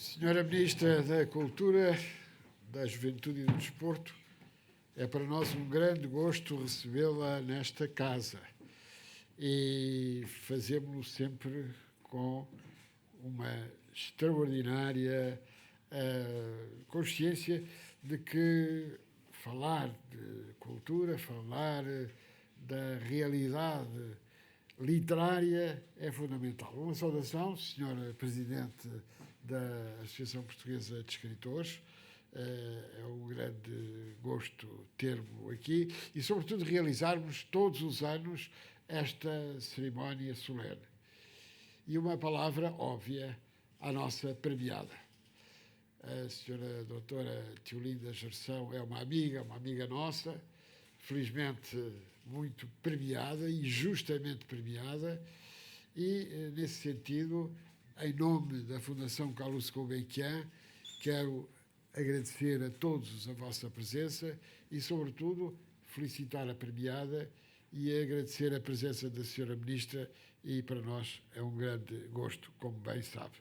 Senhora Ministra da Cultura, da Juventude e do Desporto, é para nós um grande gosto recebê-la nesta casa e fazemos-lo sempre com uma extraordinária consciência de que falar de cultura, falar da realidade literária é fundamental. Uma saudação, Senhora Presidente da Associação Portuguesa de Escritores. É um grande gosto ter-vos aqui e, sobretudo, realizarmos todos os anos esta cerimónia solene. E uma palavra óbvia à nossa premiada. A senhora doutora Teolinda Gerção é uma amiga nossa, felizmente muito premiada e justamente premiada, e, nesse sentido, em nome da Fundação Carlos Gulbenkian, quero agradecer a todos a vossa presença e, sobretudo, felicitar a premiada e agradecer a presença da senhora Ministra, e para nós é um grande gosto, como bem sabe.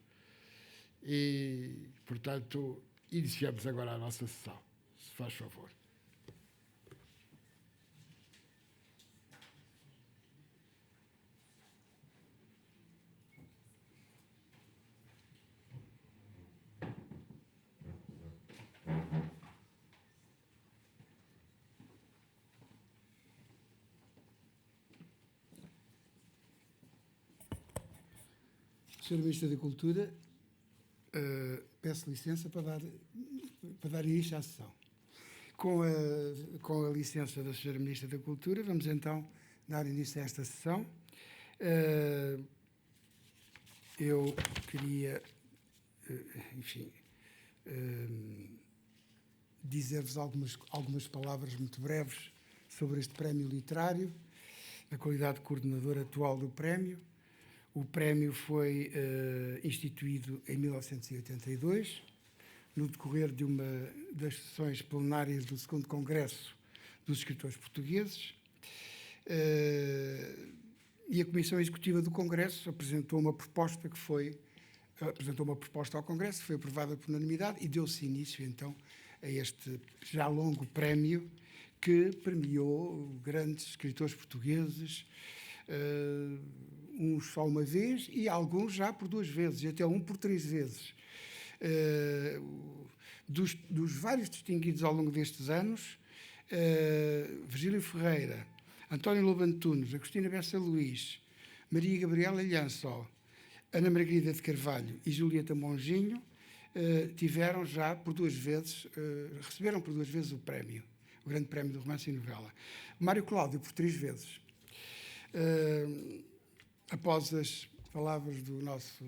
E, portanto, iniciamos agora a nossa sessão, se faz favor. Senhora Ministra da Cultura, peço licença para dar início à sessão. Com a licença da Senhora Ministra da Cultura, vamos então dar início a esta sessão. Eu queria, dizer-vos algumas palavras muito breves sobre este prémio literário, na qualidade de coordenador atual do prémio. O prémio foi instituído em 1982, no decorrer de uma das sessões plenárias do 2º Congresso dos Escritores Portugueses, e a Comissão Executiva do Congresso apresentou uma proposta ao Congresso, que foi aprovada por unanimidade e deu-se início, então, a este já longo prémio que premiou grandes escritores portugueses, uns só uma vez e alguns já por 2 vezes, e até um por 3 vezes. Dos vários distinguidos ao longo destes anos, Virgílio Ferreira, António Lobo Antunes, Agostina Bessa Luís, Maria Gabriela Lhançó, Ana Margarida de Carvalho e Julieta Monjinho tiveram já por 2 vezes, receberam por 2 vezes o prémio, o Grande Prémio do Romance e Novela. Mário Cláudio por 3 vezes. Após as palavras do nosso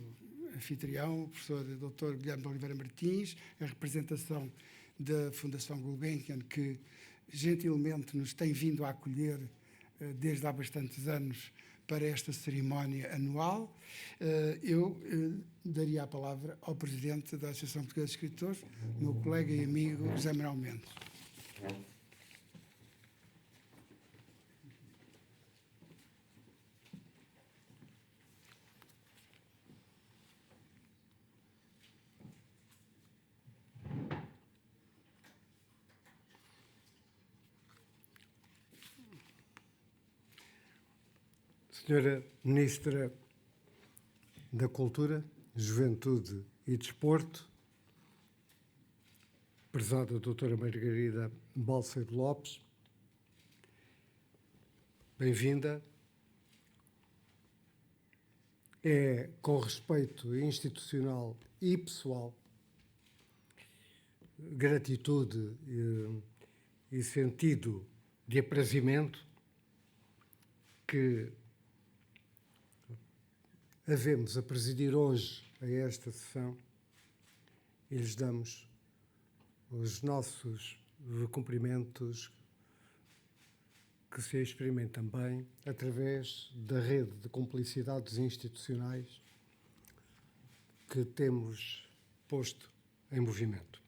anfitrião, o professor Dr. Guilherme de Oliveira Martins, a representação da Fundação Gulbenkian, que gentilmente nos tem vindo a acolher desde há bastantes anos para esta cerimónia anual, eu daria a palavra ao Presidente da Associação Portuguesa de Escritores, meu colega e amigo José Manuel Mendes. Senhora Ministra da Cultura, Juventude e Desporto, prezada doutora Margarida Balseiro Lopes, bem-vinda. É com respeito institucional e pessoal, gratitude e sentido de aprazimento que havemos a presidir hoje a esta sessão e lhes damos os nossos cumprimentos que se exprimem também através da rede de cumplicidades institucionais que temos posto em movimento.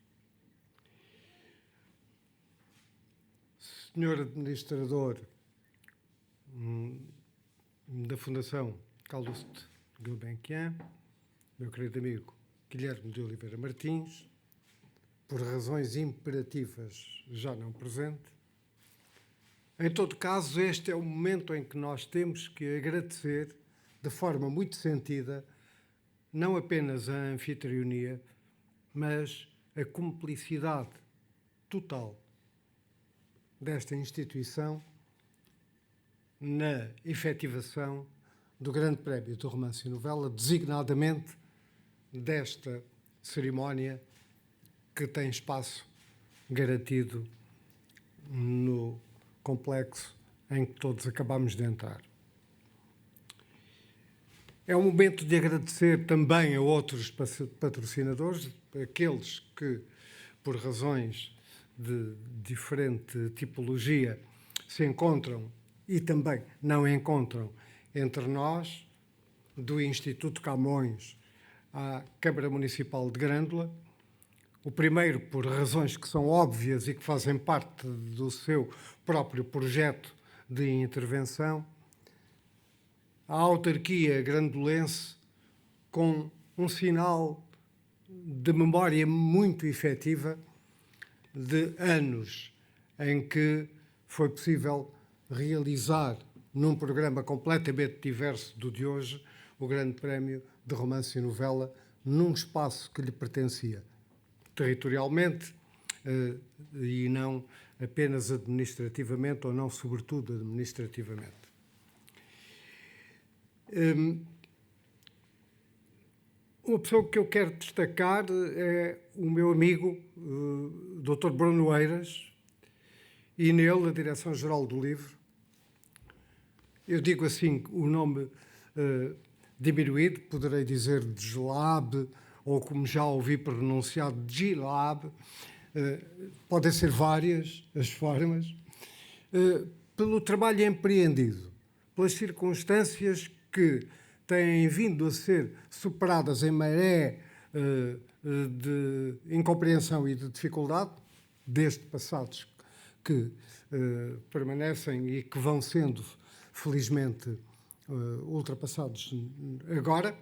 Senhor Administrador da Fundação Carlos Gulbenkian, meu querido amigo Guilherme de Oliveira Martins, por razões imperativas já não presente. Em todo caso, este é o momento em que nós temos que agradecer, de forma muito sentida, não apenas a anfitrionia, mas a cumplicidade total desta instituição na efetivação do Grande Prémio do Romance e Novela, designadamente desta cerimónia que tem espaço garantido no complexo em que todos acabamos de entrar. É um momento de agradecer também a outros patrocinadores, aqueles que, por razões de diferente tipologia, se encontram e também não encontram entre nós, do Instituto Camões à Câmara Municipal de Grândola. O primeiro, por razões que são óbvias e que fazem parte do seu próprio projeto de intervenção, a autarquia grandolense, com um sinal de memória muito efetiva de anos em que foi possível realizar, num programa completamente diverso do de hoje, o Grande Prémio de Romance e Novela, num espaço que lhe pertencia territorialmente e não apenas administrativamente, ou não sobretudo administrativamente. Uma pessoa que eu quero destacar é o meu amigo, Dr. Bruno Eiras, e nele a Direção-Geral do Livro. Eu digo assim o nome diminuído, poderei dizer DGLAB, ou como já ouvi pronunciado, GLAB, podem ser várias as formas, pelo trabalho empreendido, pelas circunstâncias que têm vindo a ser superadas em maré de incompreensão e de dificuldade, desde passados que permanecem e que vão sendo, felizmente, ultrapassados agora.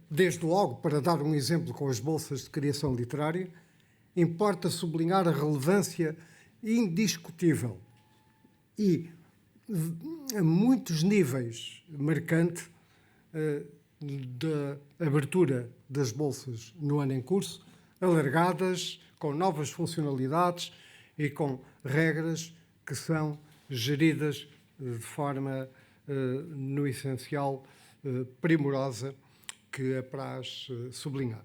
Desde logo, para dar um exemplo com as bolsas de criação literária, importa sublinhar a relevância indiscutível e, a muitos níveis, marcante da abertura das bolsas no ano em curso, alargadas, com novas funcionalidades e com regras que são geridas de forma, no essencial, primorosa, que apraz sublinhar.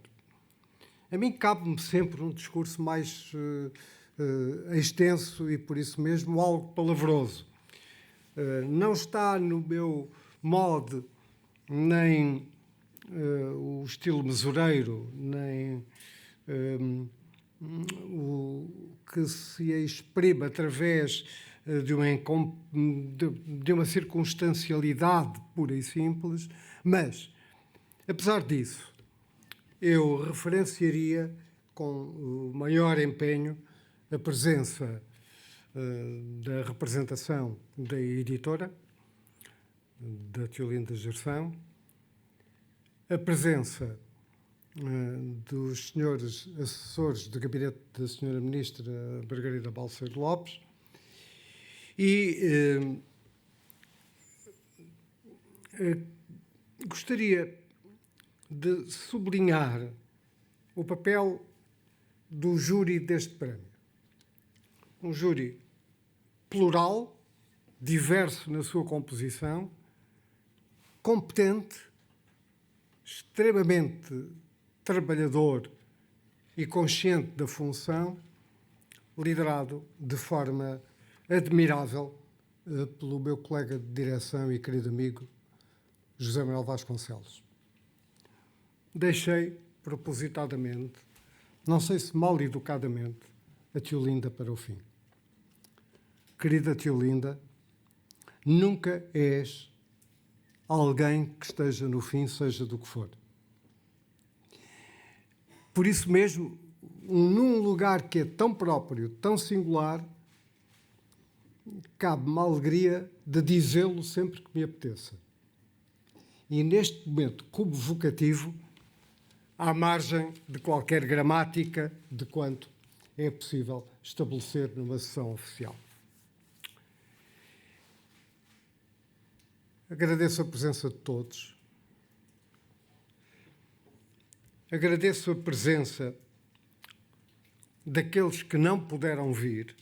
A mim cabe-me sempre um discurso mais extenso e, por isso mesmo, algo palavroso. Não está no meu modo nem o estilo mesureiro, nem o que se exprime através de uma circunstancialidade pura e simples, mas, apesar disso, eu referenciaria com o maior empenho a presença da representação da editora, da Teolinda Gerção, a presença dos senhores assessores de gabinete da senhora Ministra Margarida Balseiro Lopes e gostaria de sublinhar o papel do júri deste prémio. Um júri plural, diverso na sua composição, competente, extremamente trabalhador e consciente da função, liderado de forma admirável pelo meu colega de direção e querido amigo José Manuel Vasconcelos. Deixei propositadamente, não sei se mal educadamente, a Teolinda para o fim. Querida Teolinda, nunca és alguém que esteja no fim, seja do que for. Por isso mesmo, num lugar que é tão próprio, tão singular, cabe-me a alegria de dizê-lo sempre que me apeteça. E neste momento, como vocativo, à margem de qualquer gramática de quanto é possível estabelecer numa sessão oficial. Agradeço a presença de todos. Agradeço a presença daqueles que não puderam vir.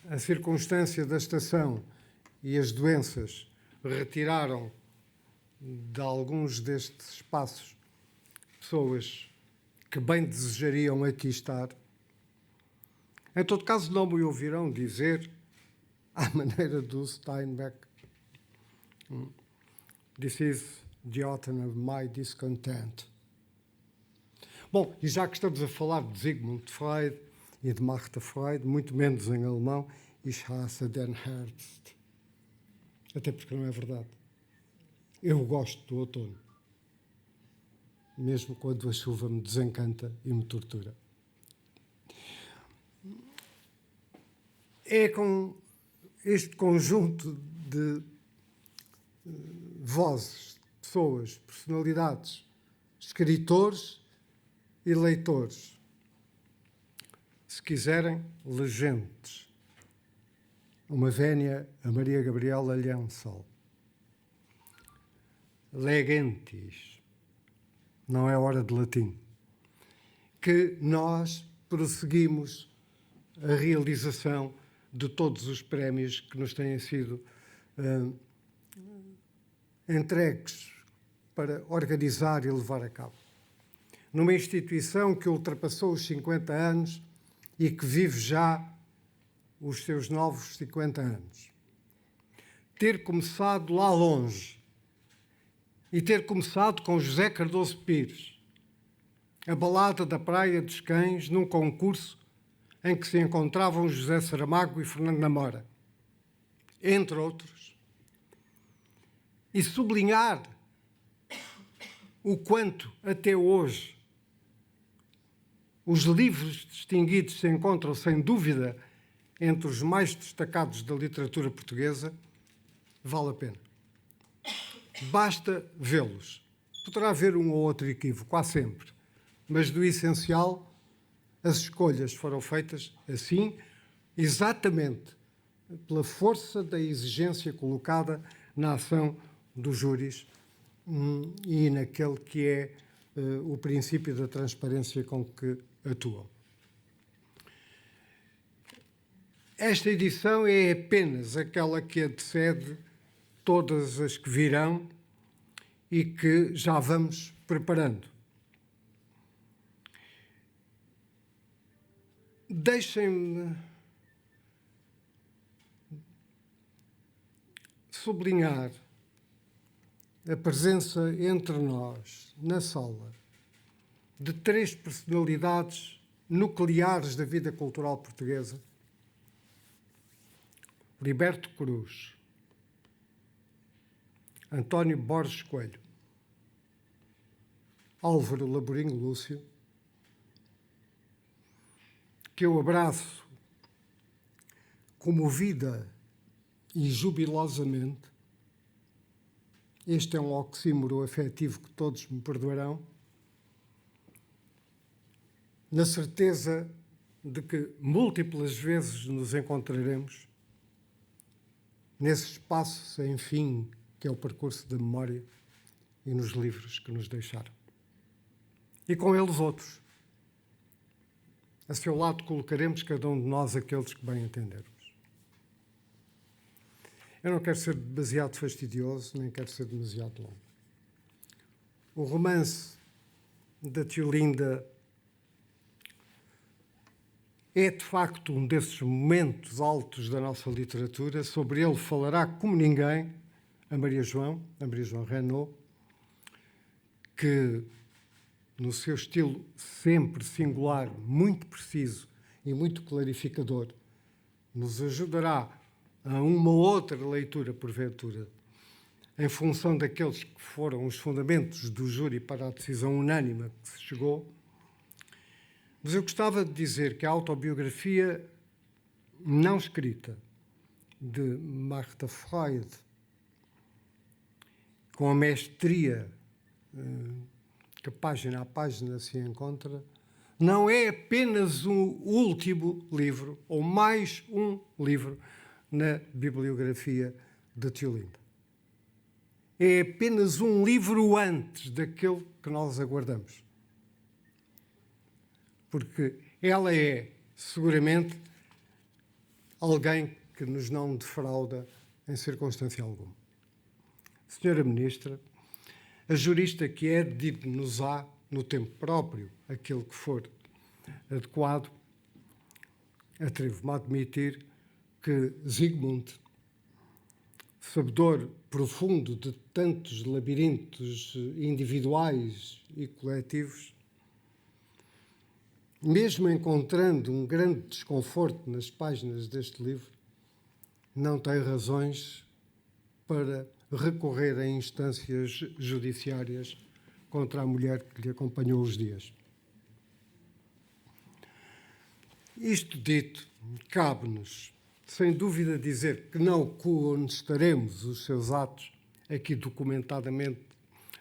A circunstância da estação e as doenças retiraram de alguns destes espaços pessoas que bem desejariam aqui estar. Em todo caso, não me ouvirão dizer, à maneira do Steinbeck, "This is the autumn of my discontent." Bom, e já que estamos a falar de Sigmund Freud e de Martha Freud, muito menos em alemão, Ich hasse den Herbst. Até porque não é verdade. Eu gosto do outono, mesmo quando a chuva me desencanta e me tortura. É com este conjunto de vozes, pessoas, personalidades, escritores e leitores, se quiserem, legentes, uma vénia a Maria Gabriela Lhansal, legentis, não é hora de latim, que nós prosseguimos a realização de todos os prémios que nos têm sido entregues para organizar e levar a cabo. Numa instituição que ultrapassou os 50 anos e que vive já os seus novos 50 anos. Ter começado lá longe e ter começado com José Cardoso Pires, a balada da Praia dos Cães, num concurso em que se encontravam José Saramago e Fernando Namora, entre outros, e sublinhar o quanto, até hoje, os livros distinguidos se encontram, sem dúvida, entre os mais destacados da literatura portuguesa, vale a pena. Basta vê-los. Poderá haver um ou outro equívoco, há sempre, mas do essencial, as escolhas foram feitas assim, exatamente pela força da exigência colocada na ação dos júris e naquele que é o princípio da transparência com que atuam. Esta edição é apenas aquela que antecede todas as que virão e que já vamos preparando. Deixem-me sublinhar a presença entre nós, na sala, de 3 personalidades nucleares da vida cultural portuguesa: Liberto Cruz, António Borges Coelho, Álvaro Laborinho Lúcio, que eu abraço comovida e jubilosamente. Este é um oxímoro afetivo que todos me perdoarão, na certeza de que múltiplas vezes nos encontraremos nesse espaço sem fim que é o percurso da memória e nos livros que nos deixaram. E com eles outros. A seu lado colocaremos cada um de nós aqueles que bem entendermos. Eu não quero ser demasiado fastidioso, nem quero ser demasiado longo. O romance da Tiolinda é, de facto, um desses momentos altos da nossa literatura. Sobre ele falará como ninguém a Maria João Renaud, que, no seu estilo sempre singular, muito preciso e muito clarificador, nos ajudará a uma outra leitura, porventura, em função daqueles que foram os fundamentos do júri para a decisão unânime que se chegou. Mas eu gostava de dizer que a autobiografia não escrita de Martha Freud, com a mestria que página a página se encontra, não é apenas um último livro, ou mais um livro, na bibliografia de Teolinda. É apenas um livro antes daquele que nós aguardamos. Porque ela é, seguramente, alguém que nos não defrauda em circunstância alguma. Senhora Ministra, a jurista que é, dir-nos-á, no tempo próprio, aquele que for adequado, atrevo-me a admitir que Zygmunt, sabedor profundo de tantos labirintos individuais e coletivos, mesmo encontrando um grande desconforto nas páginas deste livro, não tem razões para recorrer a instâncias judiciárias contra a mulher que lhe acompanhou os dias. Isto dito, cabe-nos, sem dúvida, dizer que não contestaremos os seus atos aqui documentadamente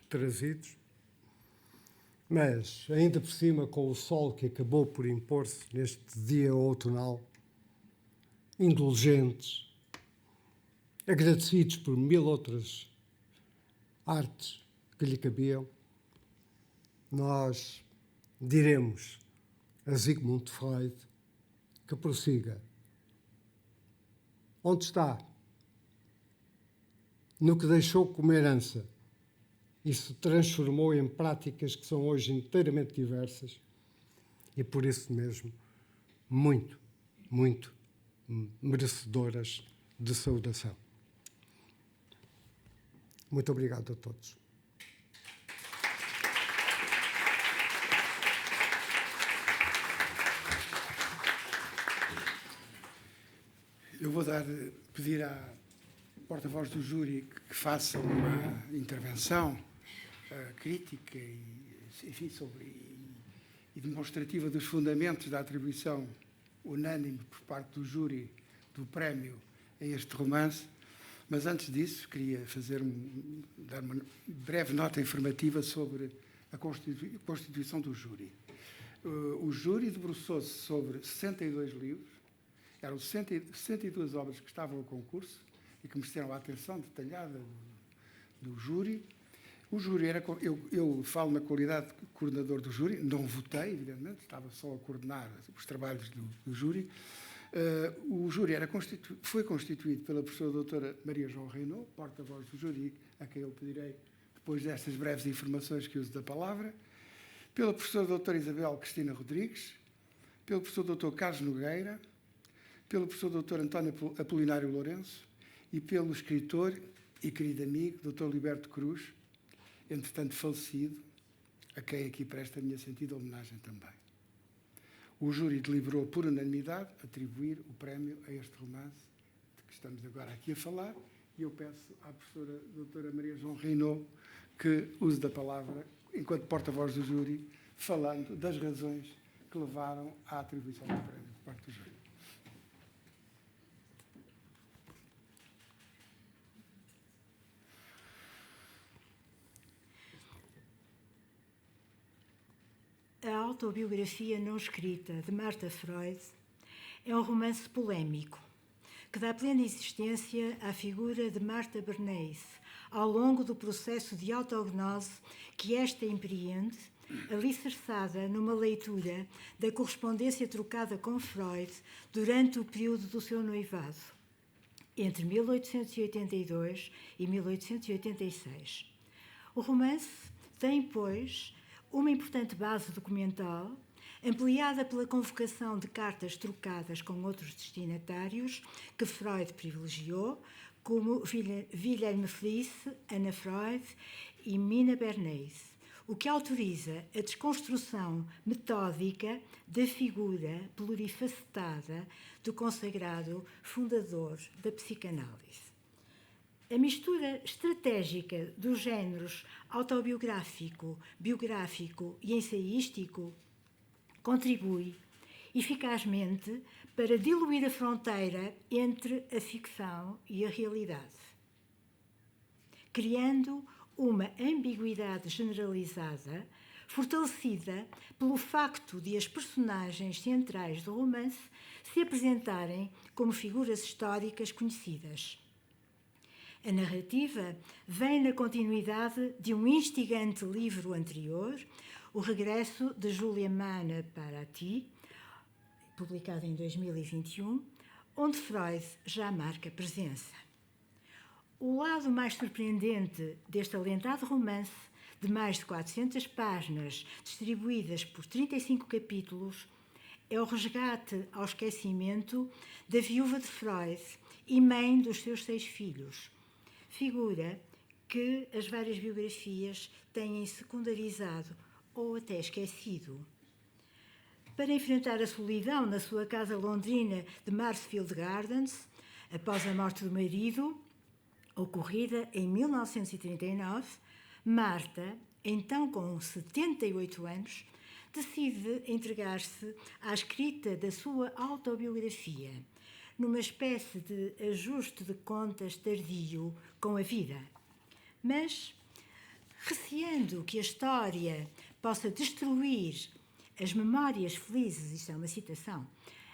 trazidos, mas, ainda por cima, com o sol que acabou por impor-se neste dia outonal, indulgentes, agradecidos por 1000 outras artes que lhe cabiam, nós diremos a Sigmund Freud que prossiga. Onde está? No que deixou como herança e se transformou em práticas que são hoje inteiramente diversas e, por isso mesmo, muito, muito merecedoras de saudação. Muito obrigado a todos. Eu vou pedir à porta-voz do júri que faça uma intervenção crítica e demonstrativa dos fundamentos da atribuição unânime por parte do júri do prémio a este romance, mas antes disso queria dar uma breve nota informativa sobre a constituição do júri. O júri debruçou-se sobre 62 livros, eram 62 obras que estavam ao concurso e que mereceram a atenção detalhada do júri. O júri era... Eu falo na qualidade de coordenador do júri, não votei, evidentemente, estava só a coordenar os trabalhos do júri. O júri foi constituído pela professora doutora Maria João Reynaud, porta-voz do júri, a quem eu pedirei, depois destas breves informações que uso da palavra, pela professora doutora Isabel Cristina Rodrigues, pelo professor doutor Carlos Nogueira, pelo professor doutor António Apolinário Lourenço e pelo escritor e querido amigo doutor Liberto Cruz, entretanto falecido, a quem aqui presta a minha sentida homenagem também. O júri deliberou por unanimidade atribuir o prémio a este romance de que estamos agora aqui a falar e eu peço à professora doutora Maria João Reynaud que use da palavra enquanto porta-voz do júri, falando das razões que levaram à atribuição do prémio por parte do júri. A autobiografia não escrita de Martha Freud é um romance polémico que dá plena existência à figura de Martha Bernays ao longo do processo de autognose que esta empreende, alicerçada numa leitura da correspondência trocada com Freud durante o período do seu noivado, entre 1882 e 1886. O romance tem, pois, uma importante base documental, ampliada pela convocação de cartas trocadas com outros destinatários que Freud privilegiou, como Wilhelm Fliess, Anna Freud e Mina Bernays, o que autoriza a desconstrução metódica da figura plurifacetada do consagrado fundador da psicanálise. A mistura estratégica dos géneros autobiográfico, biográfico e ensaístico contribui eficazmente para diluir a fronteira entre a ficção e a realidade, criando uma ambiguidade generalizada, fortalecida pelo facto de as personagens centrais do romance se apresentarem como figuras históricas conhecidas. A narrativa vem na continuidade de um instigante livro anterior, O Regresso de Julia Mana para ti, publicado em 2021, onde Freud já marca presença. O lado mais surpreendente deste alentado romance, de mais de 400 páginas, distribuídas por 35 capítulos, é o resgate ao esquecimento da viúva de Freud e mãe dos seus 6 filhos, figura que as várias biografias têm secundarizado ou até esquecido. Para enfrentar a solidão na sua casa londrina de Marsfield Gardens, após a morte do marido, ocorrida em 1939, Marta, então com 78 anos, decide entregar-se à escrita da sua autobiografia, numa espécie de ajuste de contas tardio com a vida. Mas, receando que a história possa destruir as memórias felizes, isto é uma citação,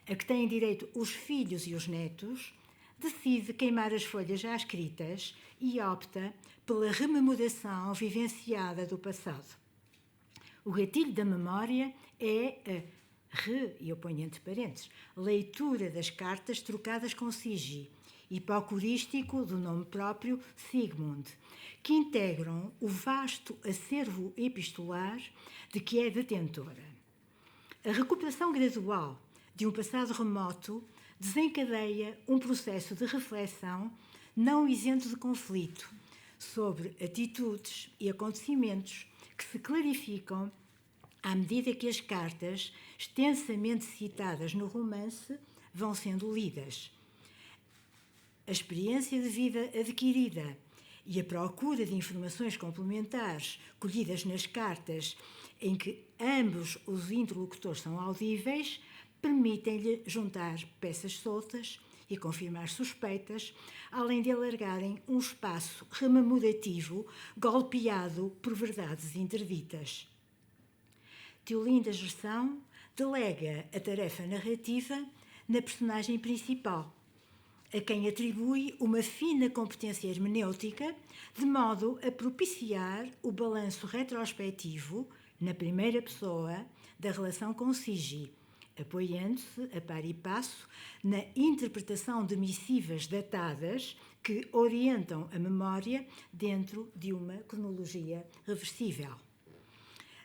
a que têm direito os filhos e os netos, decide queimar as folhas já escritas e opta pela rememoração vivenciada do passado. O gatilho da memória é a e eu ponho entre parênteses, leitura das cartas trocadas com Sigi, hipocorístico do nome próprio Sigmund, que integram o vasto acervo epistolar de que é detentora. A recuperação gradual de um passado remoto desencadeia um processo de reflexão não isento de conflito sobre atitudes e acontecimentos que se clarificam à medida que as cartas, extensamente citadas no romance, vão sendo lidas. A experiência de vida adquirida e a procura de informações complementares colhidas nas cartas em que ambos os interlocutores são audíveis permitem-lhe juntar peças soltas e confirmar suspeitas, além de alargarem um espaço rememorativo golpeado por verdades interditas. Teolinda Gerson delega a tarefa narrativa na personagem principal, a quem atribui uma fina competência hermenêutica, de modo a propiciar o balanço retrospectivo, na primeira pessoa, da relação com Sigi, apoiando-se, a par e passo, na interpretação de missivas datadas que orientam a memória dentro de uma cronologia reversível.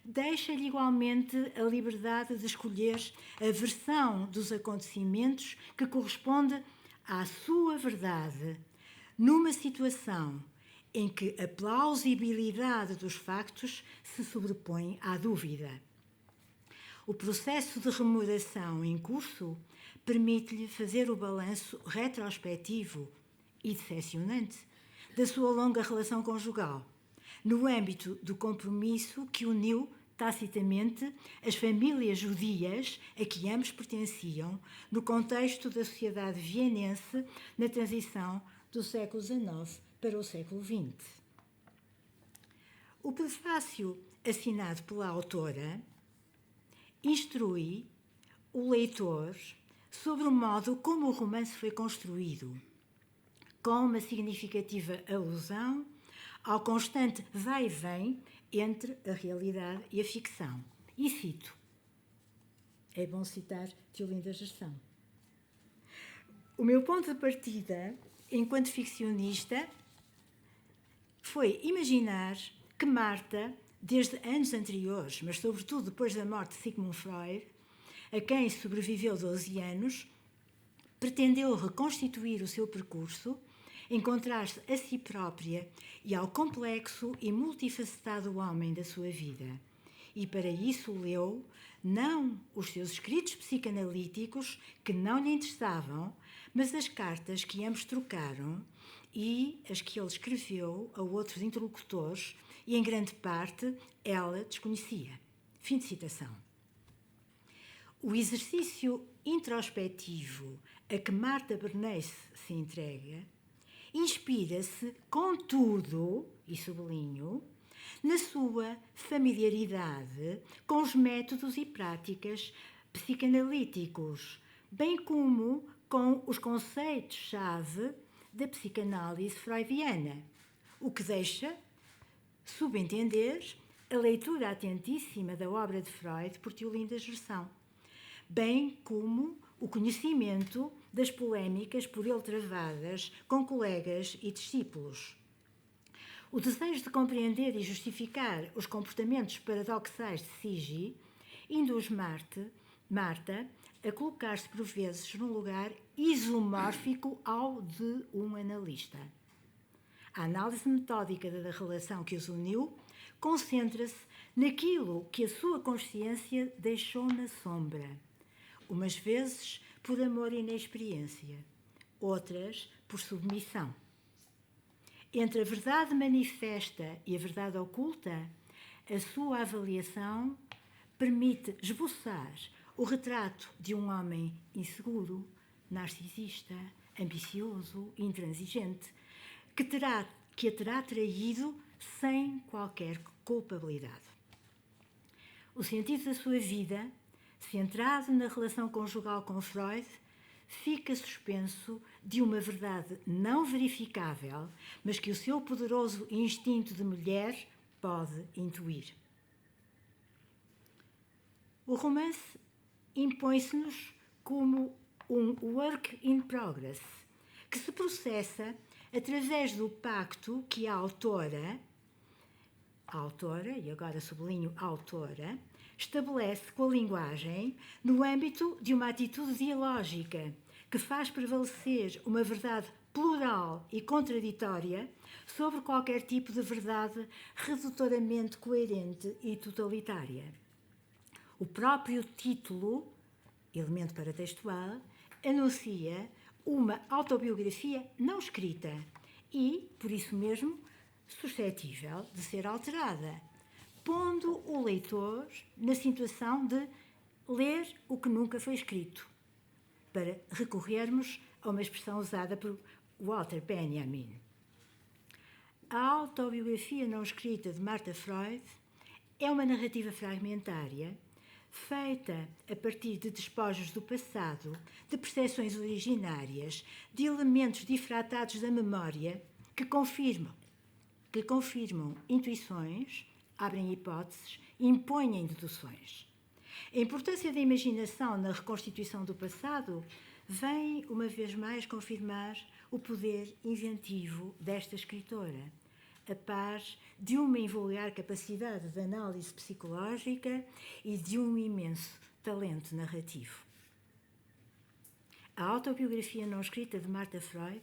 Deixa-lhe igualmente a liberdade de escolher a versão dos acontecimentos que corresponde à sua verdade, numa situação em que a plausibilidade dos factos se sobrepõe à dúvida. O processo de rememoração em curso permite-lhe fazer o balanço retrospectivo e decepcionante da sua longa relação conjugal, no âmbito do compromisso que uniu tacitamente as famílias judias a que ambos pertenciam no contexto da sociedade vienense na transição do século XIX para o século XX. O prefácio assinado pela autora instrui o leitor sobre o modo como o romance foi construído, com uma significativa alusão ao constante vai e vem entre a realidade e a ficção. E cito, é bom citar Teolinda Gerson: o meu ponto de partida, enquanto ficcionista, foi imaginar que Marta, desde anos anteriores, mas sobretudo depois da morte de Sigmund Freud, a quem sobreviveu 12 anos, pretendeu reconstituir o seu percurso, encontrar-se a si própria e ao complexo e multifacetado homem da sua vida. E para isso leu, não os seus escritos psicanalíticos, que não lhe interessavam, mas as cartas que ambos trocaram e as que ele escreveu a outros interlocutores e, em grande parte, ela desconhecia. Fim de citação. O exercício introspectivo a que Marta Bernays se entrega inspira-se, contudo, e sublinho, na sua familiaridade com os métodos e práticas psicanalíticos, bem como com os conceitos-chave da psicanálise freudiana, o que deixa subentender a leitura atentíssima da obra de Freud por Teolinda Gerson, bem como o conhecimento das polémicas por ele travadas com colegas e discípulos. O desejo de compreender e justificar os comportamentos paradoxais de Sige induz Marta a colocar-se por vezes num lugar isomórfico ao de um analista. A análise metódica da relação que os uniu concentra-se naquilo que a sua consciência deixou na sombra, umas vezes por amor e inexperiência, outras por submissão. Entre a verdade manifesta e a verdade oculta, a sua avaliação permite esboçar o retrato de um homem inseguro, narcisista, ambicioso, intransigente, que a terá traído sem qualquer culpabilidade. O sentido da sua vida, centrado na relação conjugal com Freud, fica suspenso de uma verdade não verificável, mas que o seu poderoso instinto de mulher pode intuir. O romance impõe-se-nos como um work in progress, que se processa através do pacto que a autora, e agora sublinho a autora, estabelece com a linguagem no âmbito de uma atitude dialógica que faz prevalecer uma verdade plural e contraditória sobre qualquer tipo de verdade redutoramente coerente e totalitária. O próprio título, elemento paratextual, anuncia uma autobiografia não escrita e, por isso mesmo, suscetível de ser alterada, pondo o leitor na situação de ler o que nunca foi escrito, para recorrermos a uma expressão usada por Walter Benjamin. A autobiografia não escrita de Martha Freud é uma narrativa fragmentária, feita a partir de despojos do passado, de percepções originárias, de elementos difratados da memória que confirmam intuições, abrem hipóteses, impõem deduções. A importância da imaginação na reconstituição do passado vem, uma vez mais, confirmar o poder inventivo desta escritora, a par de uma invulgar capacidade de análise psicológica e de um imenso talento narrativo. A autobiografia não escrita de Martha Freud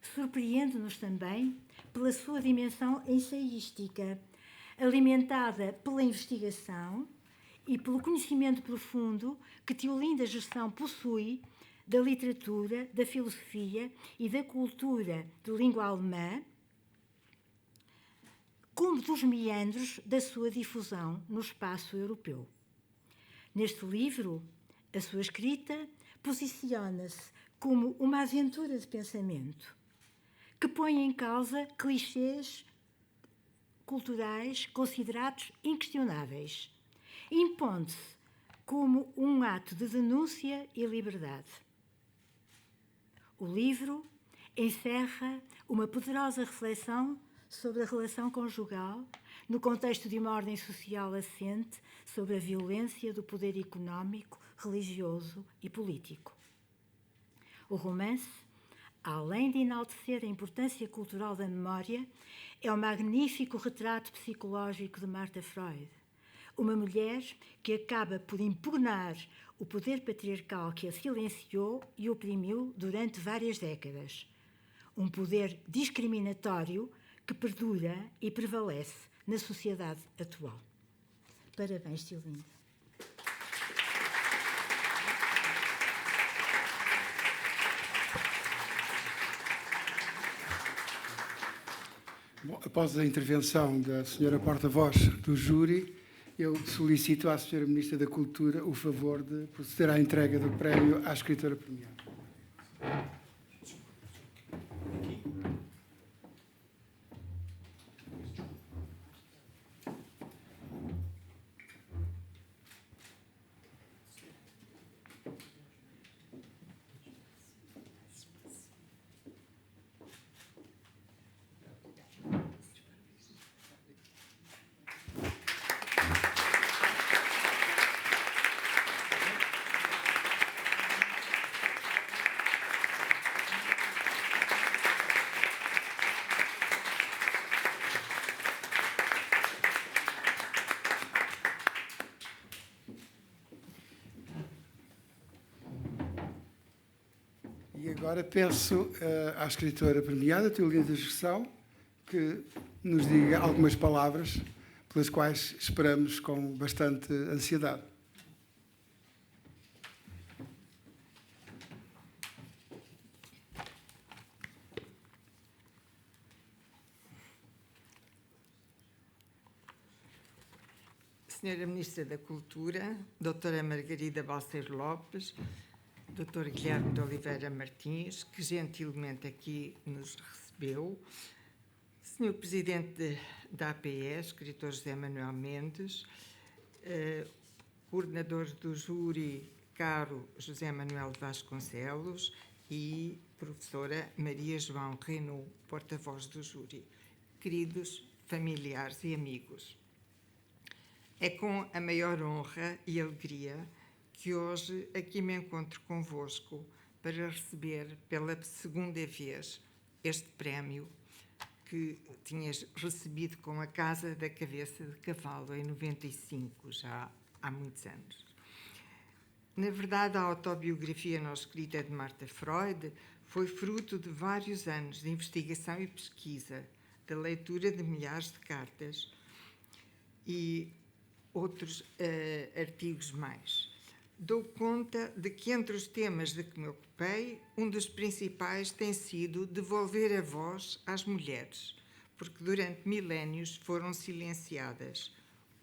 surpreende-nos também pela sua dimensão ensaística, alimentada pela investigação e pelo conhecimento profundo que Teolinda Gerson possui da literatura, da filosofia e da cultura de língua alemã, como dos meandros da sua difusão no espaço europeu. Neste livro, a sua escrita posiciona-se como uma aventura de pensamento que põe em causa clichês culturais considerados inquestionáveis, impondo-se como um ato de denúncia e liberdade. O livro encerra uma poderosa reflexão sobre a relação conjugal no contexto de uma ordem social assente sobre a violência do poder económico, religioso e político. O romance, além de enaltecer a importância cultural da memória, é um magnífico retrato psicológico de Martha Freud, uma mulher que acaba por impugnar o poder patriarcal que a silenciou e oprimiu durante várias décadas. Um poder discriminatório que perdura e prevalece na sociedade atual. Parabéns, Teolinda. Bom, após a intervenção da senhora porta-voz do júri, eu solicito à senhora Ministra da Cultura o favor de proceder à entrega do prémio à escritora premiada. agora peço à escritora premiada, Teolia da Gestão, que nos diga algumas palavras pelas quais esperamos com bastante ansiedade. Senhora Ministra da Cultura, Doutora Margarida Balseiro Lopes, Doutor Guilherme de Oliveira Martins, que gentilmente aqui nos recebeu, Senhor Presidente da APE, Escritor José Manuel Mendes, Coordenador do Júri, caro José Manuel Vasconcelos, e Professora Maria João Renaud, Porta-Voz do Júri. Queridos familiares e amigos, é com a maior honra e alegria que hoje aqui me encontro convosco para receber pela segunda vez este prémio que tinhas recebido com a Casa da Cabeça de Cavalo em 95, já há muitos anos. Na verdade, a autobiografia não escrita de Marta Freud foi fruto de vários anos de investigação e pesquisa, da leitura de milhares de cartas e outros artigos mais. Dou conta de que entre os temas de que me ocupei, um dos principais tem sido devolver a voz às mulheres, porque durante milénios foram silenciadas,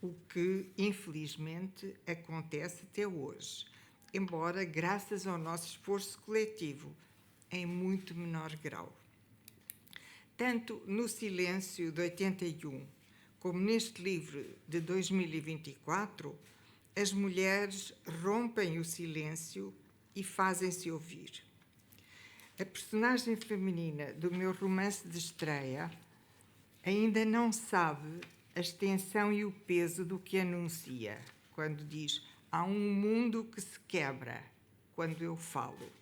o que, infelizmente, acontece até hoje, embora graças ao nosso esforço coletivo, em muito menor grau. Tanto no Silêncio de 81, como neste livro de 2024, as mulheres rompem o silêncio e fazem-se ouvir. A personagem feminina do meu romance de estreia ainda não sabe a extensão e o peso do que anuncia, quando diz: há um mundo que se quebra quando eu falo.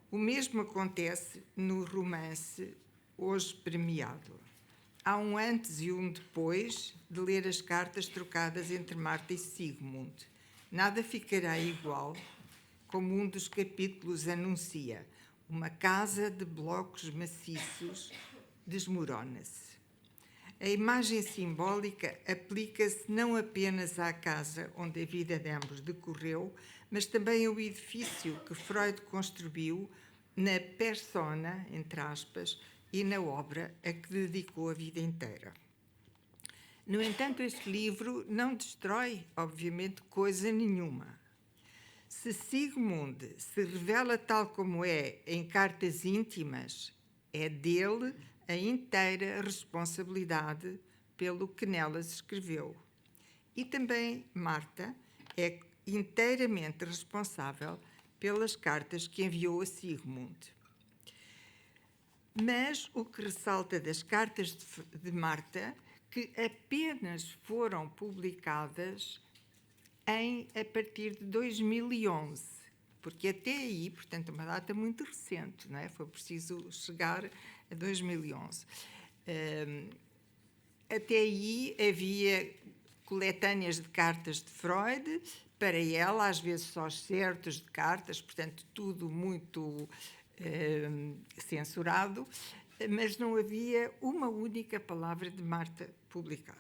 O mesmo acontece no romance hoje premiado. Há um antes e um depois de ler as cartas trocadas entre Marta e Sigmund. Nada ficará igual, como um dos capítulos anuncia. Uma casa de blocos maciços desmorona-se. A imagem simbólica aplica-se não apenas à casa onde a vida de ambos decorreu, mas também ao edifício que Freud construiu na persona, entre aspas, e na obra a que dedicou a vida inteira. No entanto, este livro não destrói, obviamente, coisa nenhuma. Se Sigmund se revela tal como é em cartas íntimas, é dele a inteira responsabilidade pelo que nelas escreveu. E também Marta é inteiramente responsável pelas cartas que enviou a Sigmund. Mas o que ressalta das cartas de Marta, que apenas foram publicadas a partir de 2011, porque até aí, portanto, é uma data muito recente, não é? Foi preciso chegar a 2011. Até aí havia coletâneas de cartas de Freud, para ela, às vezes só certos de cartas, portanto, tudo muito censurado, mas não havia uma única palavra de Marta publicada.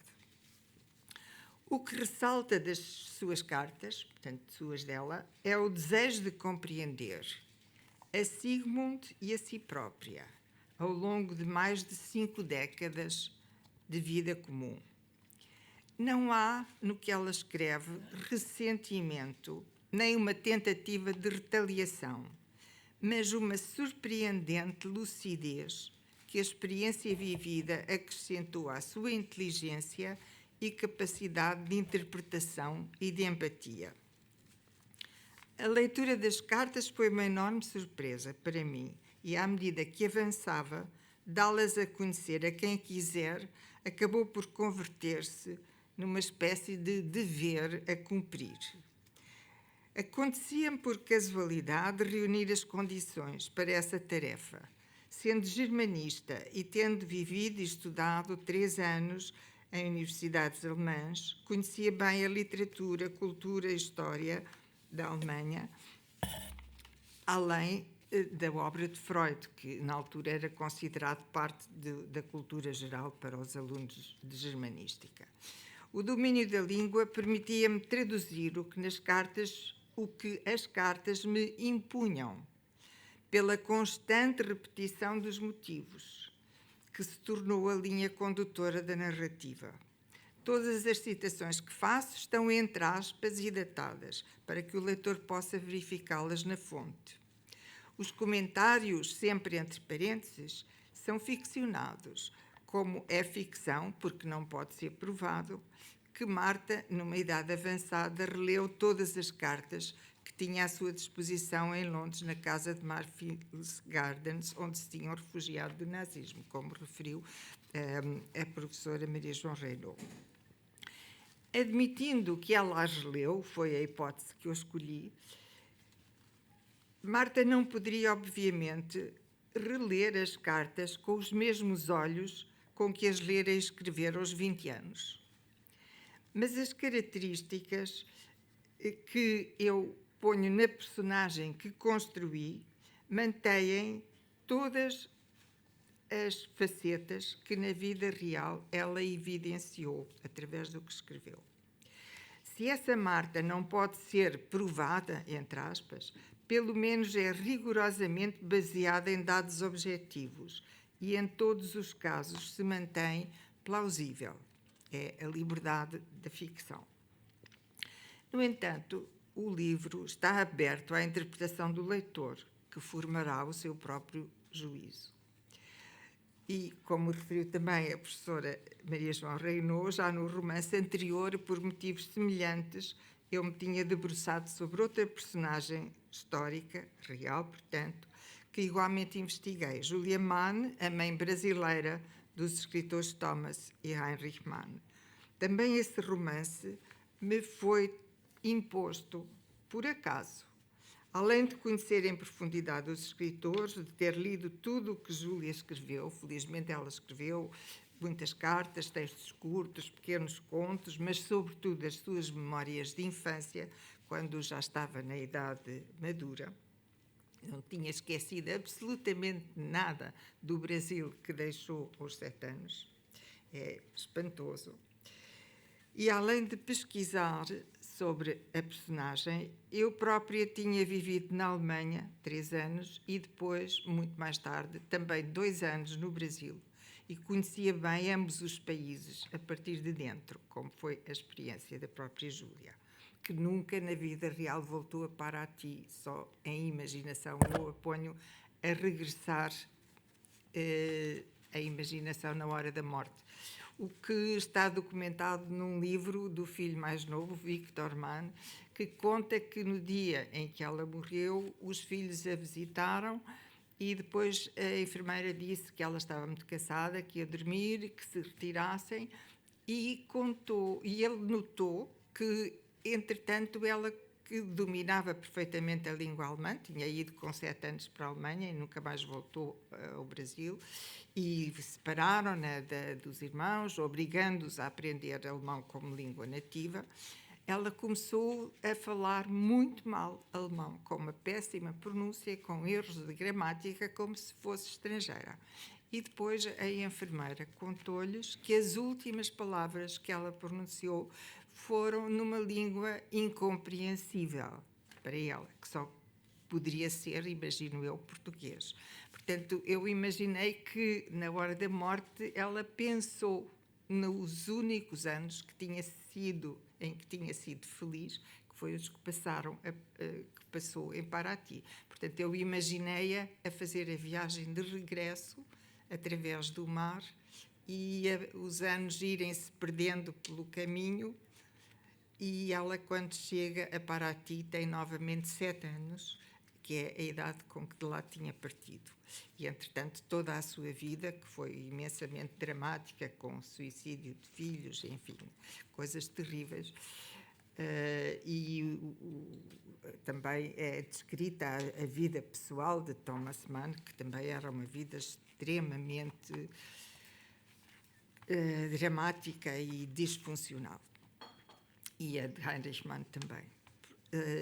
O que ressalta das suas cartas, portanto, suas dela, é o desejo de compreender a Sigmund e a si própria, ao longo de mais de 5 décadas de vida comum. Não há, no que ela escreve, ressentimento, nem uma tentativa de retaliação, mas uma surpreendente lucidez que a experiência vivida acrescentou à sua inteligência e capacidade de interpretação e de empatia. A leitura das cartas foi uma enorme surpresa para mim e, à medida que avançava, dá-las a conhecer a quem quiser, acabou por converter-se numa espécie de dever a cumprir. Acontecia-me por casualidade reunir as condições para essa tarefa. Sendo germanista e tendo vivido e estudado 3 anos em universidades alemãs, conhecia bem a literatura, cultura e história da Alemanha, além da obra de Freud, que na altura era considerado parte da cultura geral para os alunos de germanística. O domínio da língua permitia-me traduzir o que as cartas me impunham, pela constante repetição dos motivos, que se tornou a linha condutora da narrativa. Todas as citações que faço estão entre aspas e datadas, para que o leitor possa verificá-las na fonte. Os comentários, sempre entre parênteses, são ficcionados, como é ficção, porque não pode ser provado, que Marta, numa idade avançada, releu todas as cartas que tinha à sua disposição em Londres, na casa de Marfield Gardens, onde se tinham refugiado do nazismo, como referiu a professora Maria João Reinaud. Admitindo que ela as releu, foi a hipótese que eu escolhi, Marta não poderia, obviamente, reler as cartas com os mesmos olhos com que as lera e escrever aos 20 anos. Mas as características que eu ponho na personagem que construí mantêm todas as facetas que na vida real ela evidenciou através do que escreveu. Se essa Marta não pode ser provada, entre aspas, pelo menos é rigorosamente baseada em dados objetivos e em todos os casos se mantém plausível. É a liberdade da ficção. No entanto, o livro está aberto à interpretação do leitor, que formará o seu próprio juízo. E, como referiu também a professora Maria João Reinaud, já no romance anterior, por motivos semelhantes, eu me tinha debruçado sobre outra personagem histórica, real, portanto, que igualmente investiguei, Julia Mann, a mãe brasileira dos escritores Thomas e Heinrich Mann. Também esse romance me foi imposto por acaso. Além de conhecer em profundidade os escritores, de ter lido tudo o que Júlia escreveu, felizmente ela escreveu muitas cartas, textos curtos, pequenos contos, mas sobretudo as suas memórias de infância, quando já estava na idade madura. Não tinha esquecido absolutamente nada do Brasil que deixou aos 7 anos. É espantoso. E além de pesquisar sobre a personagem, eu própria tinha vivido na Alemanha 3 anos e depois, muito mais tarde, também 2 anos no Brasil. E conhecia bem ambos os países a partir de dentro, como foi a experiência da própria Júlia, que nunca na vida real voltou a Paraty, só em imaginação. Eu a ponho a regressar a imaginação na hora da morte. O que está documentado num livro do filho mais novo, Victor Mann, que conta que no dia em que ela morreu, os filhos a visitaram e depois a enfermeira disse que ela estava muito cansada, que ia dormir, que se retirassem, e ele notou que, entretanto, ela, que dominava perfeitamente a língua alemã, tinha ido com 7 anos para a Alemanha e nunca mais voltou ao Brasil, e separaram-na dos irmãos, obrigando-os a aprender alemão como língua nativa. Ela começou a falar muito mal alemão, com uma péssima pronúncia, com erros de gramática, como se fosse estrangeira. E depois a enfermeira contou-lhes que as últimas palavras que ela pronunciou foram numa língua incompreensível para ela, que só poderia ser, imagino eu, português. Portanto, eu imaginei que, na hora da morte, ela pensou nos únicos anos em que tinha sido feliz, que foi os que que passou em Paraty. Portanto, eu imaginei-a a fazer a viagem de regresso através do mar e os anos irem-se perdendo pelo caminho, e ela, quando chega a Paraty, tem novamente 7 anos, que é a idade com que de lá tinha partido. E, entretanto, toda a sua vida, que foi imensamente dramática, com suicídio de filhos, enfim, coisas terríveis. Também é descrita a vida pessoal de Thomas Mann, que também era uma vida extremamente dramática e disfuncional. E a de Heinrich Mann também.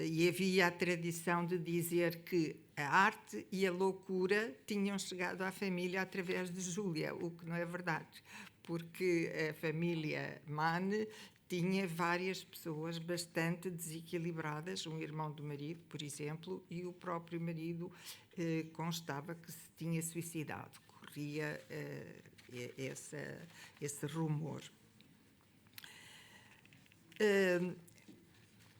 E havia a tradição de dizer que a arte e a loucura tinham chegado à família através de Júlia, o que não é verdade, porque a família Mann tinha várias pessoas bastante desequilibradas, um irmão do marido, por exemplo, e o próprio marido constava que se tinha suicidado. Corria esse rumor.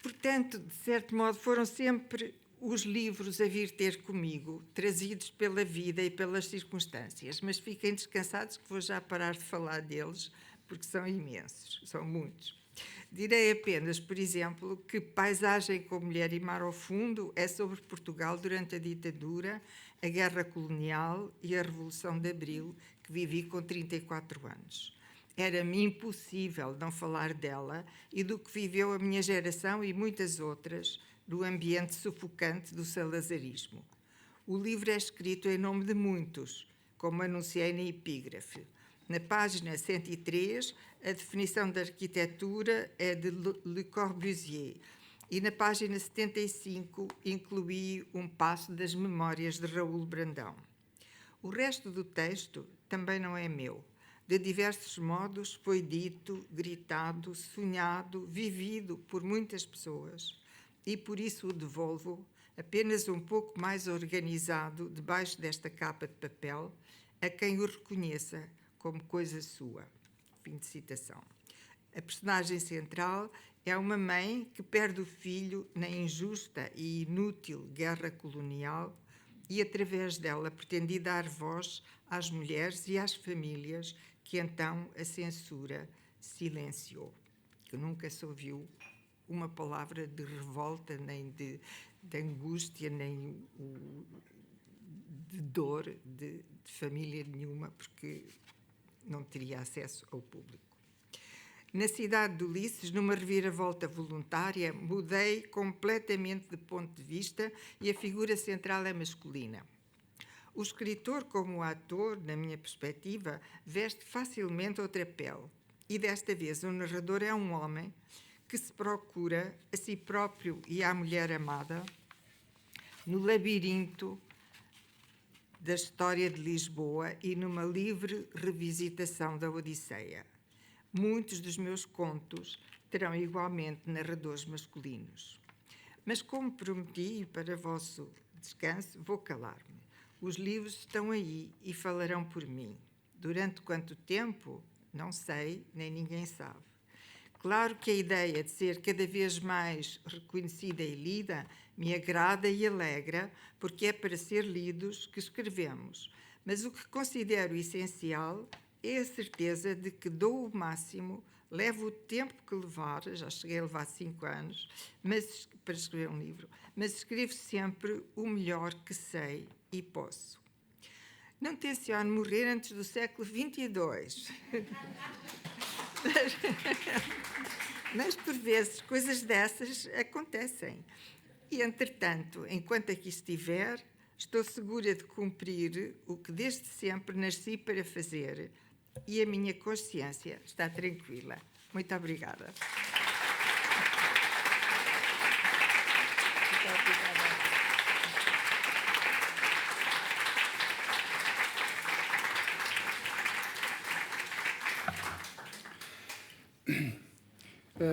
Portanto, de certo modo, foram sempre os livros a vir ter comigo, trazidos pela vida e pelas circunstâncias, mas fiquem descansados que vou já parar de falar deles, porque são imensos, são muitos. Direi apenas, por exemplo, que Paisagem com Mulher e Mar ao Fundo é sobre Portugal durante a ditadura, a Guerra Colonial e a Revolução de Abril, que vivi com 34 anos. Era-me impossível não falar dela e do que viveu a minha geração e muitas outras, do ambiente sufocante do salazarismo. O livro é escrito em nome de muitos, como anunciei na epígrafe. Na página 103, a definição da arquitetura é de Le Corbusier e na página 75 incluí um passo das memórias de Raul Brandão. O resto do texto também não é meu. De diversos modos foi dito, gritado, sonhado, vivido por muitas pessoas e por isso o devolvo apenas um pouco mais organizado debaixo desta capa de papel a quem o reconheça como coisa sua. Fim de citação. A personagem central é uma mãe que perde o filho na injusta e inútil guerra colonial e, através dela, pretendi dar voz às mulheres e às famílias que então a censura silenciou. Que nunca se ouviu uma palavra de revolta, nem de angústia, nem de dor de família nenhuma, porque não teria acesso ao público. Na cidade de Ulisses, numa reviravolta voluntária, mudei completamente de ponto de vista e a figura central é masculina. O escritor, como o ator, na minha perspectiva, veste facilmente outra pele. E desta vez o narrador é um homem que se procura a si próprio e à mulher amada no labirinto da história de Lisboa e numa livre revisitação da Odisseia. Muitos dos meus contos terão igualmente narradores masculinos. Mas, como prometi, para vosso descanso, vou calar-me. Os livros estão aí e falarão por mim. Durante quanto tempo? Não sei, nem ninguém sabe. Claro que a ideia de ser cada vez mais reconhecida e lida me agrada e alegra, porque é para ser lidos que escrevemos. Mas o que considero essencial é a certeza de que dou o máximo, levo o tempo que levar, já cheguei a levar 5 anos, para escrever um livro, mas escrevo sempre o melhor que sei e posso. Não tenciono morrer antes do século 22. Mas, por vezes, coisas dessas acontecem. E, entretanto, enquanto aqui estiver, estou segura de cumprir o que desde sempre nasci para fazer e a minha consciência está tranquila. Muito obrigada. Muito obrigada.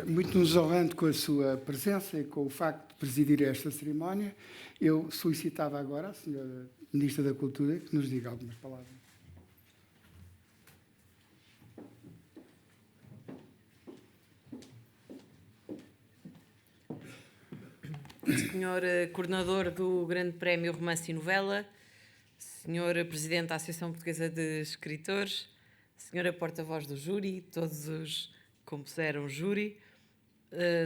Muito nos honrando com a sua presença e com o facto de presidir esta cerimónia, eu solicitava agora à senhora Ministra da Cultura que nos diga algumas palavras. Senhor Coordenador do Grande Prémio Romance e Novela, Senhora Presidente da Associação Portuguesa de Escritores, Senhora Porta-Voz do Júri, todos os que compuseram o júri,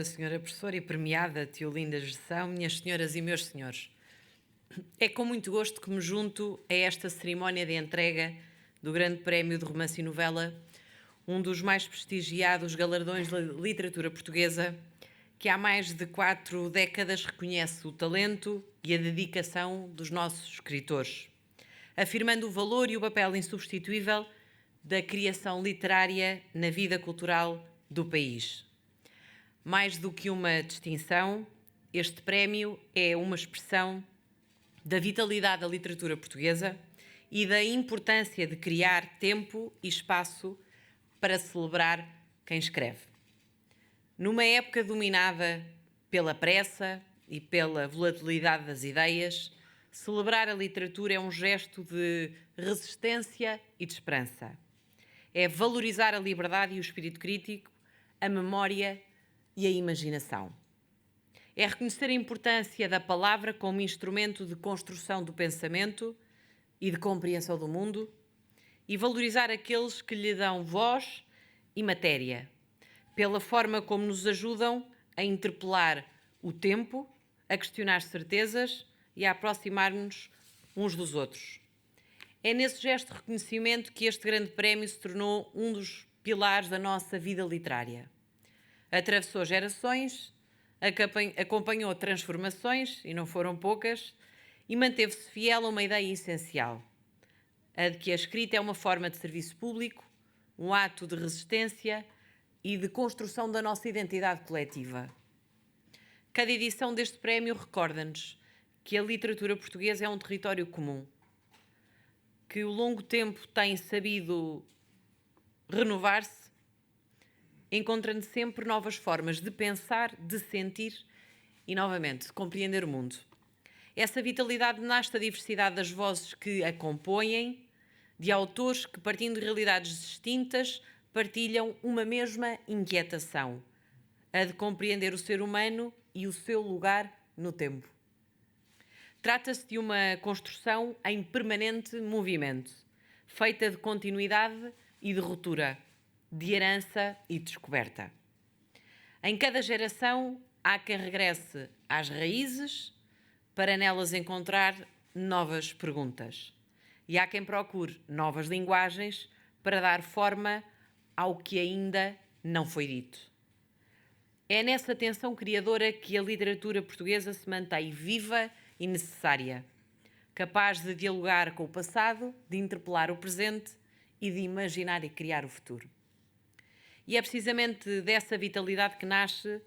Senhora Professora e Premiada Teolinda Gestão, minhas senhoras e meus senhores. É com muito gosto que me junto a esta cerimónia de entrega do Grande Prémio de Romance e Novela, um dos mais prestigiados galardões da literatura portuguesa, que há mais de 4 décadas reconhece o talento e a dedicação dos nossos escritores, afirmando o valor e o papel insubstituível da criação literária na vida cultural do país. Mais do que uma distinção, este prémio é uma expressão da vitalidade da literatura portuguesa e da importância de criar tempo e espaço para celebrar quem escreve. Numa época dominada pela pressa e pela volatilidade das ideias, celebrar a literatura é um gesto de resistência e de esperança. É valorizar a liberdade e o espírito crítico, a memória e a imaginação. É reconhecer a importância da palavra como instrumento de construção do pensamento e de compreensão do mundo e valorizar aqueles que lhe dão voz e matéria, pela forma como nos ajudam a interpelar o tempo, a questionar certezas e a aproximar-nos uns dos outros. É nesse gesto de reconhecimento que este grande prémio se tornou um dos pilares da nossa vida literária. Atravessou gerações, acompanhou transformações, e não foram poucas, e manteve-se fiel a uma ideia essencial, a de que a escrita é uma forma de serviço público, um ato de resistência e de construção da nossa identidade coletiva. Cada edição deste prémio recorda-nos que a literatura portuguesa é um território comum, que ao longo tempo tem sabido renovar-se, encontrando sempre novas formas de pensar, de sentir e, novamente, de compreender o mundo. Essa vitalidade nasce da diversidade das vozes que a compõem, de autores que, partindo de realidades distintas, partilham uma mesma inquietação, a de compreender o ser humano e o seu lugar no tempo. Trata-se de uma construção em permanente movimento, feita de continuidade e de ruptura, de herança e descoberta. Em cada geração há quem regresse às raízes para nelas encontrar novas perguntas. E há quem procure novas linguagens para dar forma ao que ainda não foi dito. É nessa tensão criadora que a literatura portuguesa se mantém viva e necessária, capaz de dialogar com o passado, de interpelar o presente e de imaginar e criar o futuro. E é precisamente dessa vitalidade que nasce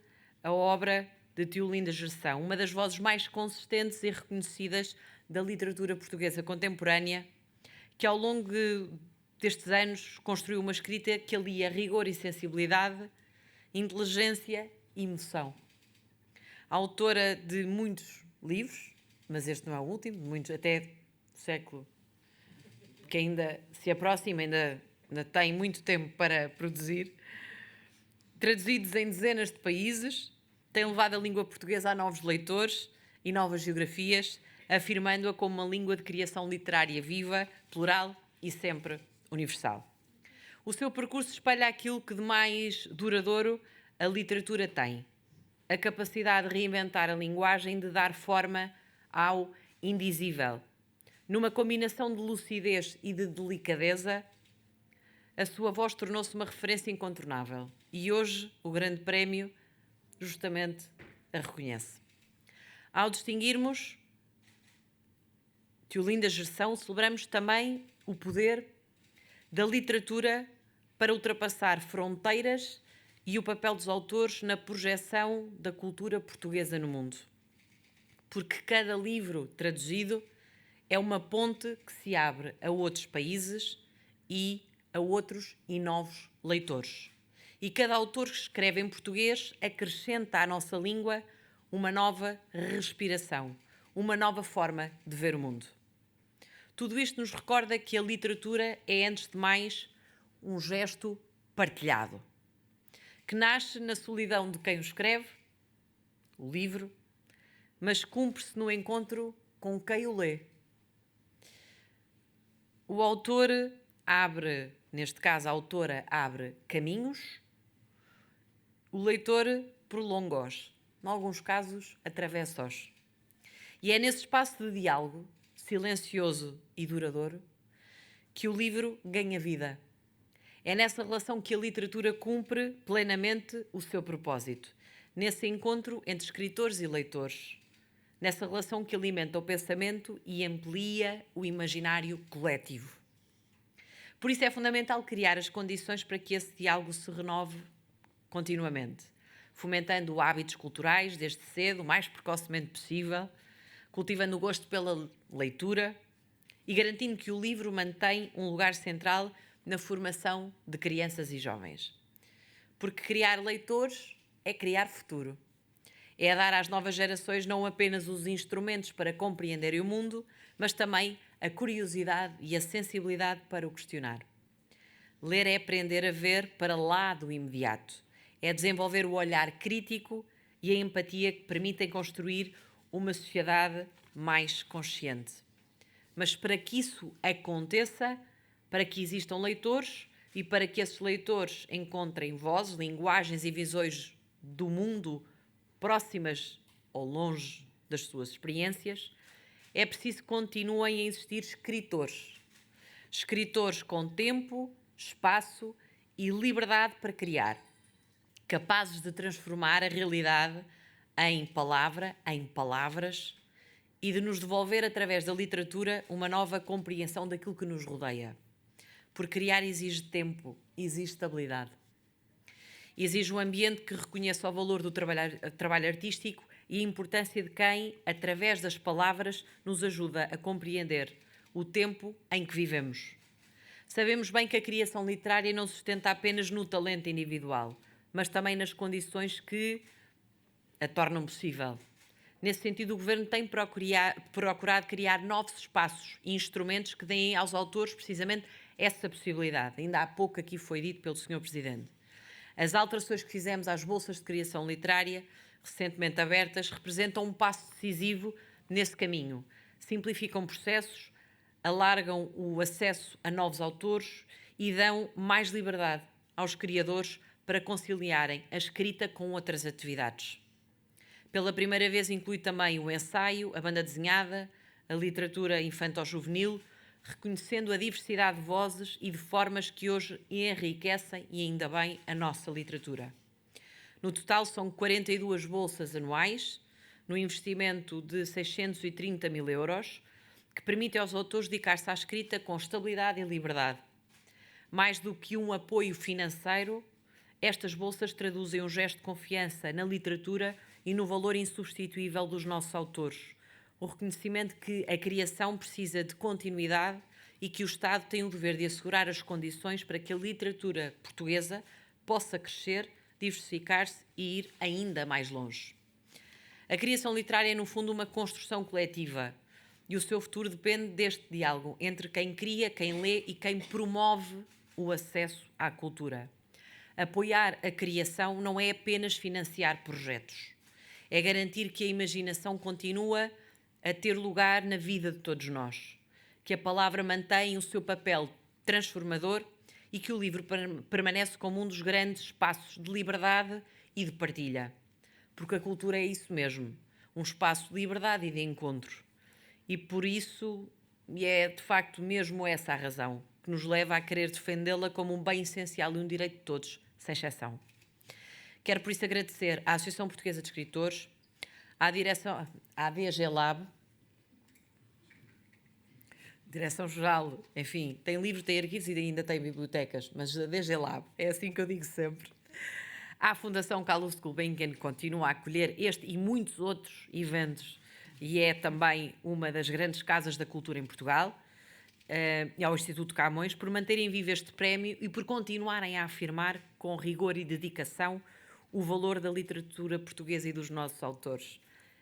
a obra de Teolinda Gerção, uma das vozes mais consistentes e reconhecidas da literatura portuguesa contemporânea, que ao longo destes anos construiu uma escrita que alia rigor e sensibilidade, inteligência e emoção. Autora de muitos livros, mas este não é o último, muitos, até do século que ainda se aproxima, ainda tem muito tempo para produzir, traduzidos em dezenas de países, tem levado a língua portuguesa a novos leitores e novas geografias, afirmando-a como uma língua de criação literária viva, plural e sempre universal. O seu percurso espelha aquilo que de mais duradouro a literatura tem: a capacidade de reinventar a linguagem, de dar forma ao indizível. Numa combinação de lucidez e de delicadeza, a sua voz tornou-se uma referência incontornável. E hoje o Grande Prémio justamente a reconhece. Ao distinguirmos Teolinda Gerção, celebramos também o poder da literatura para ultrapassar fronteiras e o papel dos autores na projeção da cultura portuguesa no mundo. Porque cada livro traduzido é uma ponte que se abre a outros países e a outros e novos leitores. E cada autor que escreve em português acrescenta à nossa língua uma nova respiração, uma nova forma de ver o mundo. Tudo isto nos recorda que a literatura é, antes de mais, um gesto partilhado, que nasce na solidão de quem o escreve, o livro, mas cumpre-se no encontro com quem o lê. O autor abre, neste caso a autora abre caminhos, o leitor prolonga-os, em alguns casos atravessa-os. E é nesse espaço de diálogo, silencioso e duradouro, que o livro ganha vida. É nessa relação que a literatura cumpre plenamente o seu propósito, nesse encontro entre escritores e leitores, nessa relação que alimenta o pensamento e amplia o imaginário coletivo. Por isso é fundamental criar as condições para que esse diálogo se renove continuamente, fomentando hábitos culturais desde cedo, o mais precocemente possível, cultivando o gosto pela leitura e garantindo que o livro mantém um lugar central na formação de crianças e jovens. Porque criar leitores é criar futuro. É dar às novas gerações não apenas os instrumentos para compreenderem o mundo, mas também a curiosidade e a sensibilidade para o questionar. Ler é aprender a ver para lá do imediato. É desenvolver o olhar crítico e a empatia que permitem construir uma sociedade mais consciente. Mas para que isso aconteça, para que existam leitores e para que esses leitores encontrem vozes, linguagens e visões do mundo próximas ou longe das suas experiências, é preciso que continuem a existir escritores. Escritores com tempo, espaço e liberdade para criar, capazes de transformar a realidade em palavra, em palavras, e de nos devolver, através da literatura, uma nova compreensão daquilo que nos rodeia. Porque criar exige tempo, exige estabilidade. Exige um ambiente que reconheça o valor do trabalho artístico e a importância de quem, através das palavras, nos ajuda a compreender o tempo em que vivemos. Sabemos bem que a criação literária não se sustenta apenas no talento individual, mas também nas condições que a tornam possível. Nesse sentido, o Governo tem procurado criar novos espaços e instrumentos que deem aos autores precisamente essa possibilidade. Ainda há pouco aqui foi dito pelo Sr. Presidente. As alterações que fizemos às bolsas de criação literária, recentemente abertas, representam um passo decisivo nesse caminho. Simplificam processos, alargam o acesso a novos autores e dão mais liberdade aos criadores para conciliarem a escrita com outras atividades. Pela primeira vez inclui também o ensaio, a banda desenhada, a literatura infanto-juvenil, reconhecendo a diversidade de vozes e de formas que hoje enriquecem, e ainda bem, a nossa literatura. No total são 42 bolsas anuais, no investimento de 630 mil euros, que permitem aos autores dedicar-se à escrita com estabilidade e liberdade. Mais do que um apoio financeiro, estas bolsas traduzem um gesto de confiança na literatura e no valor insubstituível dos nossos autores. O reconhecimento que a criação precisa de continuidade e que o Estado tem o dever de assegurar as condições para que a literatura portuguesa possa crescer, diversificar-se e ir ainda mais longe. A criação literária é, no fundo, uma construção coletiva e o seu futuro depende deste diálogo entre quem cria, quem lê e quem promove o acesso à cultura. Apoiar a criação não é apenas financiar projetos, é garantir que a imaginação continua a ter lugar na vida de todos nós, que a palavra mantém o seu papel transformador e que o livro permanece como um dos grandes espaços de liberdade e de partilha. Porque a cultura é isso mesmo, um espaço de liberdade e de encontro. E por isso, é de facto mesmo essa a razão que nos leva a querer defendê-la como um bem essencial e um direito de todos, sem exceção. Quero por isso agradecer à Associação Portuguesa de Escritores, à direção, à DG Lab, Direção-Geral, enfim, tem livros, tem arquivos e ainda tem bibliotecas, mas a DG Lab, é assim que eu digo sempre. À Fundação Calouste Gulbenkian, que continua a acolher este e muitos outros eventos e é também uma das grandes casas da cultura em Portugal, e ao Instituto Camões, por manterem vivo este prémio e por continuarem a afirmar com rigor e dedicação o valor da literatura portuguesa e dos nossos autores.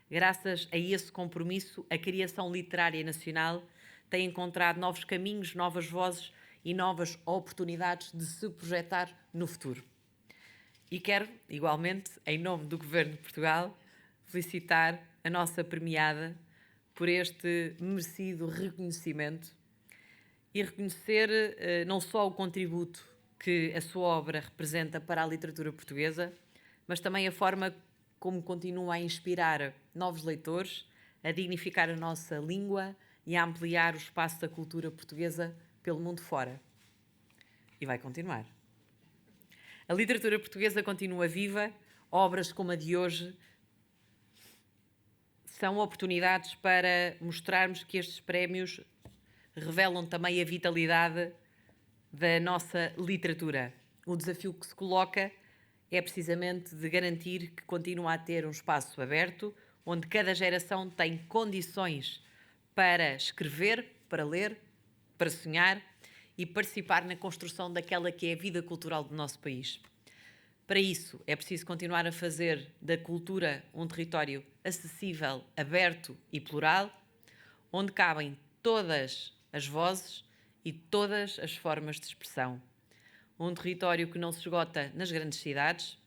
Graças a esse compromisso, a criação literária nacional tem encontrado novos caminhos, novas vozes e novas oportunidades de se projetar no futuro. E quero, igualmente, em nome do Governo de Portugal, felicitar a nossa premiada por este merecido reconhecimento e reconhecer não só o contributo que a sua obra representa para a literatura portuguesa, mas também a forma como continua a inspirar novos leitores, a dignificar a nossa língua e a ampliar o espaço da cultura portuguesa pelo mundo fora. E vai continuar. A literatura portuguesa continua viva, obras como a de hoje são oportunidades para mostrarmos que estes prémios revelam também a vitalidade da nossa literatura. O desafio que se coloca é precisamente de garantir que continua a ter um espaço aberto, onde cada geração tem condições para escrever, para ler, para sonhar e participar na construção daquela que é a vida cultural do nosso país. Para isso, é preciso continuar a fazer da cultura um território acessível, aberto e plural, onde cabem todas as vozes e todas as formas de expressão. Um território que não se esgota nas grandes cidades,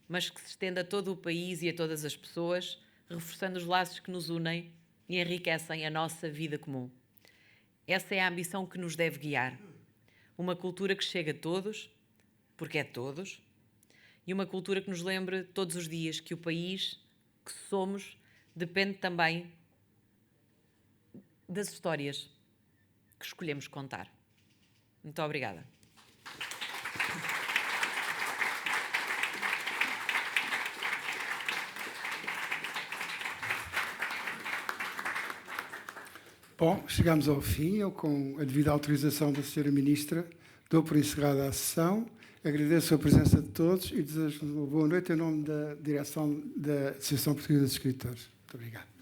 mas que se estende a todo o país e a todas as pessoas, reforçando os laços que nos unem e enriquecem a nossa vida comum. Essa é a ambição que nos deve guiar. Uma cultura que chega a todos, porque é de todos, e uma cultura que nos lembre todos os dias que o país que somos depende também das histórias que escolhemos contar. Muito obrigada. Bom, chegamos ao fim. Eu, com a devida autorização da Sra. Ministra, dou por encerrada a sessão. Agradeço a presença de todos e desejo uma boa noite em nome da direção da Associação Portuguesa de Escritores. Muito obrigado.